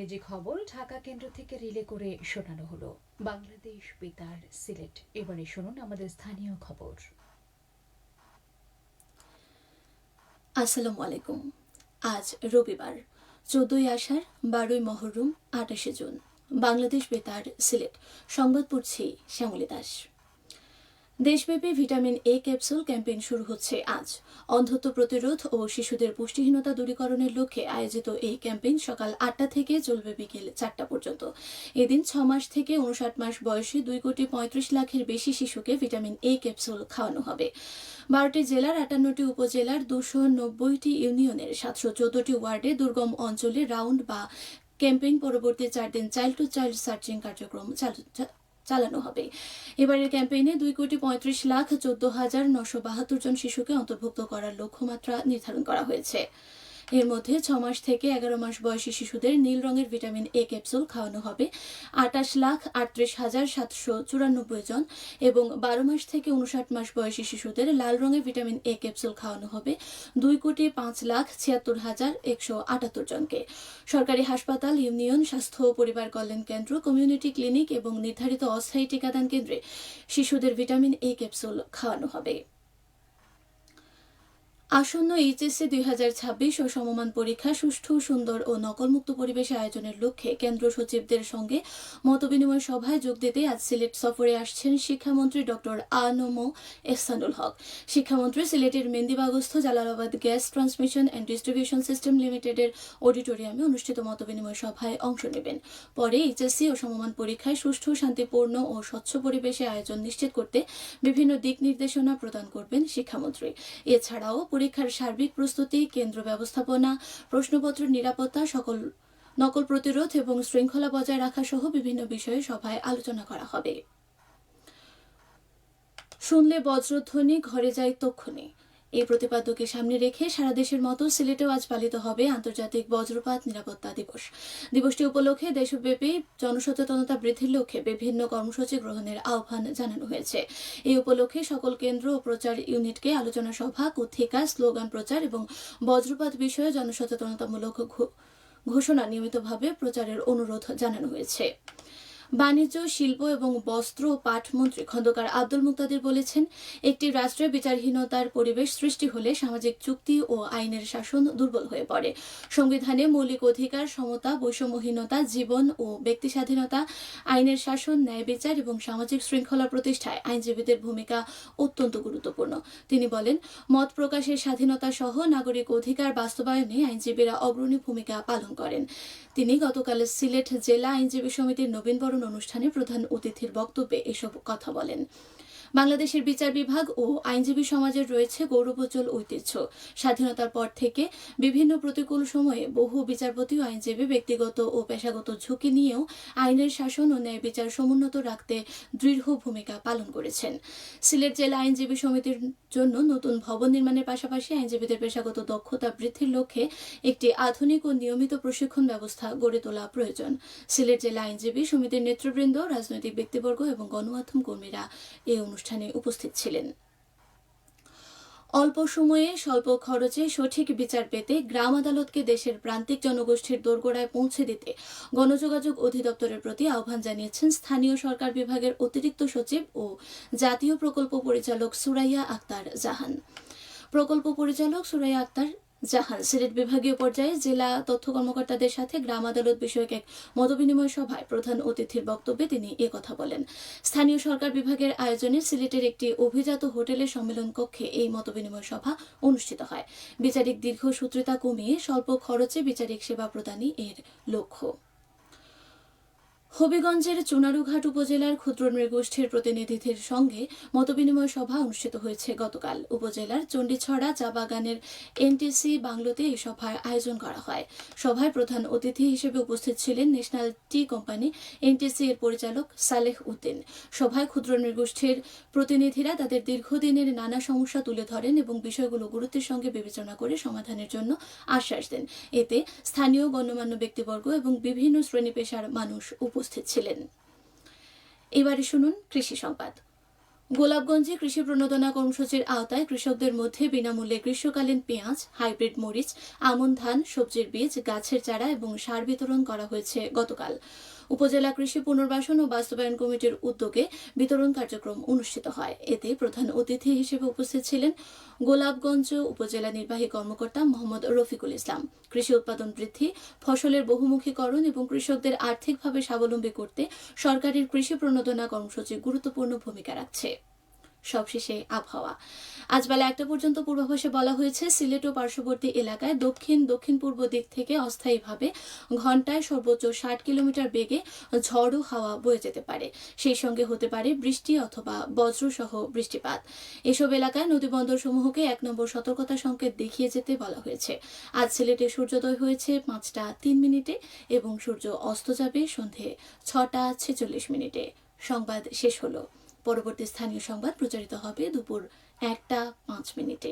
ইংরেজি খবর ঢাকা কেন্দ্র থেকে রিলে করে শোনানো হলো। বাংলাদেশ বেতার সিলেট। এবারে শুনুন আমাদের স্থানীয় খবর। আসসালামু আলাইকুম। আজ রবিবার 14ই আষাঢ় 12ই মহররম 28শে জুন। বাংলাদেশ বেতার সিলেট সংবাদ পড়ছি শ্যামলী দাস। দেশব্যাপী ভিটামিন এ ক্যাপসুল ক্যাম্পেইন শুরু হচ্ছে আজ। অন্ধত্ব প্রতিরোধ ও শিশুদের পুষ্টিহীনতা দূরীকরণের লক্ষ্যে আয়োজিত এই ক্যাম্পেইন সকাল 8টা থেকে চলবে বিকেল 4টা পর্যন্ত। এদিন 6 মাস থেকে 59 মাস বয়সী 2,35,00,000-এর বেশি শিশুকে ভিটামিন এ ক্যাপসুল খাওয়ানো হবে। 12টি জেলার 58টি উপজেলার 290টি ইউনিয়নের 714টি ওয়ার্ডে দুর্গম অঞ্চলে রাউন্ড বা ক্যাম্পেইন পরবর্তী 4 দিন চাইল্ড টু চাইল্ড সার্চিং কার্যক্রম চালানো হবে। এবারের ক্যাম্পেইনে 2,35,14,972 জন শিশুকে অন্তর্ভুক্ত করার লক্ষ্যমাত্রা নির্ধারণ করা হয়েছে। এর মধ্যে 6 মাস থেকে 11 মাস বয়সী শিশুদের নীল রঙের ভিটামিন এ ক্যাপসুল খাওয়ানো হবে 28,38,794 জন এবং 12 মাস থেকে 59 মাস বয়সী শিশুদের লাল রঙের ভিটামিন এ ক্যাপসুল খাওয়ানো হবে 2,05,76,178 জনকে। সরকারি হাসপাতাল, ইউনিয়ন, স্বাস্থ্য ও পরিবার কল্যাণ কেন্দ্র, কমিউনিটি ক্লিনিক এবং নির্ধারিত অস্থায়ী টিকাদান কেন্দ্রে শিশুদের ভিটামিন এ ক্যাপসুল খাওয়ানো হবে। আসন্ন এইচএসসি 2026 ও সমমান পরীক্ষা সুষ্ঠু, সুন্দর ও নকলমুক্ত পরিবেশে আয়োজনের লক্ষ্যে কেন্দ্র সচিবদের সঙ্গে মতবিনিময় সভায় যোগ দিতে আজ সিলেট সফরে আসছেন শিক্ষামন্ত্রী ডক্টর আ.ন.ম এহসানুল হক। শিক্ষামন্ত্রী সিলেটের মেন্দিবাগস্থ Jalalabad gas transmission and distribution system লিমিটেডের অডিটোরিয়ামে অনুষ্ঠিত মতবিনিময় সভায় অংশ নেবেন। পরে এইচএসসি ও সমমান পরীক্ষায় সুষ্ঠু, শান্তিপূর্ণ ও স্বচ্ছ পরিবেশে আয়োজন নিশ্চিত করতে বিভিন্ন দিক নির্দেশনা প্রদান করবেন শিক্ষামন্ত্রী। এছাড়াও পরীক্ষার সার্বিক প্রস্তুতি, কেন্দ্র ব্যবস্থাপনা, প্রশ্নপত্র নিরাপত্তা, নকল প্রতিরোধ এবং শৃঙ্খলা বজায় রাখা সহ বিভিন্ন বিষয়ে সভায় আলোচনা করা হবে। শুনলে বজ্রধ্বনি, ঘরে যাই তক্ষুনি, এই প্রতিপাদ্যকে সামনে রেখে সারা দেশের মতো সিলেটেও আজ পালিত হবে আন্তর্জাতিক বজ্রপাত নিরাপত্তা দিবস। দিবসটি উপলক্ষে দেশব্যাপী জনসচেতনতা বৃদ্ধির লক্ষ্যে বিভিন্ন কর্মসূচি গ্রহণের আহ্বান জানানো হয়েছে। এই উপলক্ষে সকল কেন্দ্র ও প্রচার ইউনিটকে আলোচনা সভা, কথিকা, স্লোগান প্রচার এবং বজ্রপাত বিষয়ে জনসচেতনতামূলক ঘোষণা নিয়মিতভাবে প্রচারের অনুরোধ জানানো হয়েছে। বাণিজ্য, শিল্প এবং বস্ত্র ও পাট মন্ত্রী খন্দকার আব্দুল মুক্তাদির বলেছেন, একটি রাষ্ট্রে বিচারহীনতার পরিবেশ সৃষ্টি হলে সামাজিক চুক্তি ও আইনের শাসন দুর্বল হয়ে পড়ে। সংবিধানে মৌলিক অধিকার, সমতা, বৈষম্যহীনতা, জীবন ও ব্যক্তি স্বাধীনতা, আইনের শাসন, ন্যায় বিচার এবং সামাজিক শৃঙ্খলা প্রতিষ্ঠায় আইনজীবীদের ভূমিকা অত্যন্ত গুরুত্বপূর্ণ। তিনি বলেন, মত প্রকাশের স্বাধীনতা সহ নাগরিক অধিকার বাস্তবায়নে আইনজীবীরা অগ্রণী ভূমিকা পালন করেন। তিনি গতকাল সিলেট জেলা আইনজীবী সমিতির নবীনবরণ অনুষ্ঠানে প্রধান অতিথির বক্তব্যে এসব কথা বলেন। বাংলাদেশের বিচার বিভাগ ও আইনজীবী সমাজের রয়েছে গৌরবোজ্জ্বল ঐতিহ্য। স্বাধীনতার পর থেকে বিভিন্ন প্রতিকূল সময়ে বহু বিচারপতি ও আইনজীবী ব্যক্তিগত ও পেশাগত ঝুঁকি নিয়েও আইনের শাসন ও ন্যায় বিচার সমুন্নত রাখতে দৃঢ় ভূমিকা পালন করেছেন। সিলেট জেলা আইনজীবী সমিতির জন্য নতুন ভবন নির্মাণের পাশাপাশি আইনজীবীদের পেশাগত দক্ষতা বৃদ্ধির লক্ষ্যে একটি আধুনিক ও নিয়মিত প্রশিক্ষণ ব্যবস্থা গড়ে তোলা প্রয়োজন। সিলেট জেলা আইনজীবী সমিতির নেতৃবৃন্দ, রাজনৈতিক ব্যক্তিবর্গ এবং গণমাধ্যম কর্মীরা এই অনুষ্ঠানে উপস্থিত ছিলেন। অল্প সময়ে স্বল্প খরচে সঠিক বিচার পেতে গ্রাম আদালতকে দেশের প্রান্তিক জনগোষ্ঠীর দোরগোড়ায় পৌঁছে দিতে গণযোগাযোগ অধিদপ্তরের প্রতি আহ্বান জানিয়েছেন স্থানীয় সরকার বিভাগের অতিরিক্ত সচিব ও জাতীয় প্রকল্প পরিচালক সুরাইয়া আক্তার জাহান। প্রকল্প পরিচালক সুরাইয়া আক্তার জাহান সিলেট বিভাগীয় পর্যায়ে জেলা তথ্য কর্মকর্তাদের সাথে গ্রাম আদালত বিষয়ক এক মতবিনিময় সভায় প্রধান অতিথির বক্তব্যে তিনি একথা বলেন। স্থানীয় সরকার বিভাগের আয়োজনে সিলেটের একটি অভিজাত হোটেলের সম্মেলন কক্ষে এই মতবিনিময় সভা অনুষ্ঠিত হয়। বিচারিক দীর্ঘসূত্রিতা কমিয়ে স্বল্প খরচে বিচারিক সেবা প্রদানই এর লক্ষ্য। হবিগঞ্জের চুনারুঘাট উপজেলার ক্ষুদ্র নৃগোষ্ঠীর প্রতিনিধিদের সঙ্গে মতবিনিময় সভা অনুষ্ঠিত হয়েছে গতকাল। উপজেলার চণ্ডীছড়া চা বাগানের এনটিসি বাংলোতে এই সভার আয়োজন করা হয়। সভায় প্রধান অতিথি হিসেবে উপস্থিত ছিলেন ন্যাশনাল টি কোম্পানি এনটিসি এর পরিচালক সালেহ উদ্দিন। সভায় ক্ষুদ্র নৃগোষ্ঠীর প্রতিনিধিরা তাদের দীর্ঘদিনের নানা সমস্যা তুলে ধরেন এবং বিষয়গুলো গুরুত্বের সঙ্গে বিবেচনা করে সমাধানের জন্য আশ্বাস দেন। এতে স্থানীয় গণ্যমান্য ব্যক্তিবর্গ এবং বিভিন্ন শ্রেণী পেশার মানুষ উপস্থিত ছিলেন। এবারে শুনুন কৃষি সংবাদ। গোলাপগঞ্জে কৃষি প্রণোদনা কর্মসূচির আওতায় কৃষকদের মধ্যে বিনামূল্যে গ্রীষ্মকালীন পেঁয়াজ, হাইব্রিড মরিচ, আমন ধান, সবজির বীজ, গাছের চারা এবং সার বিতরণ করা হয়েছে গতকাল। উপজেলা কৃষি পুনর্বাসন ও বাস্তবায়ন কমিটির উদ্যোগে বিতরণ কার্যক্রম অনুষ্ঠিত হয়। এতে প্রধান অতিথি হিসেবে উপস্থিত ছিলেন গোলাপগঞ্জ উপজেলা নির্বাহী কর্মকর্তা মোহাম্মদ রফিকুল ইসলাম। কৃষি উৎপাদন বৃদ্ধি, ফসলের বহুমুখীকরণ এবং কৃষকদের আর্থিকভাবে স্বাবলম্বী করতে সরকারের কৃষি প্রণোদনা কর্মসূচি গুরুত্বপূর্ণ ভূমিকা রাখছে। সবশেষে আবহাওয়া। আজ বেলা 1টা পর্যন্ত পূর্বাভাসে বলা হয়েছে, সিলেট ও পার্শ্ববর্তী এলাকায় দক্ষিণ পূর্ব দিক থেকে অস্থায়ীভাবে ঘন্টায় সর্বোচ্চ 60 কিলোমিটার বেগে ঝড়ো হাওয়া বয়ে যেতে পারে। সেই সঙ্গে হতে পারে বৃষ্টি অথবা বজ্রসহ বৃষ্টিপাত। এসব এলাকায় নদীবন্দর সমূহকে 1 নম্বর সতর্কতা সংকেত দেখিয়ে যেতে বলা হয়েছে। আজ সিলেটে সূর্যোদয় হয়েছে 5টা 3 এবং সূর্য অস্ত যাবে সন্ধে 6টা 46। সংবাদ শেষ হলো। পরবর্তী স্থানীয় সংবাদ প্রচারিত হবে দুপুর 1টা 5।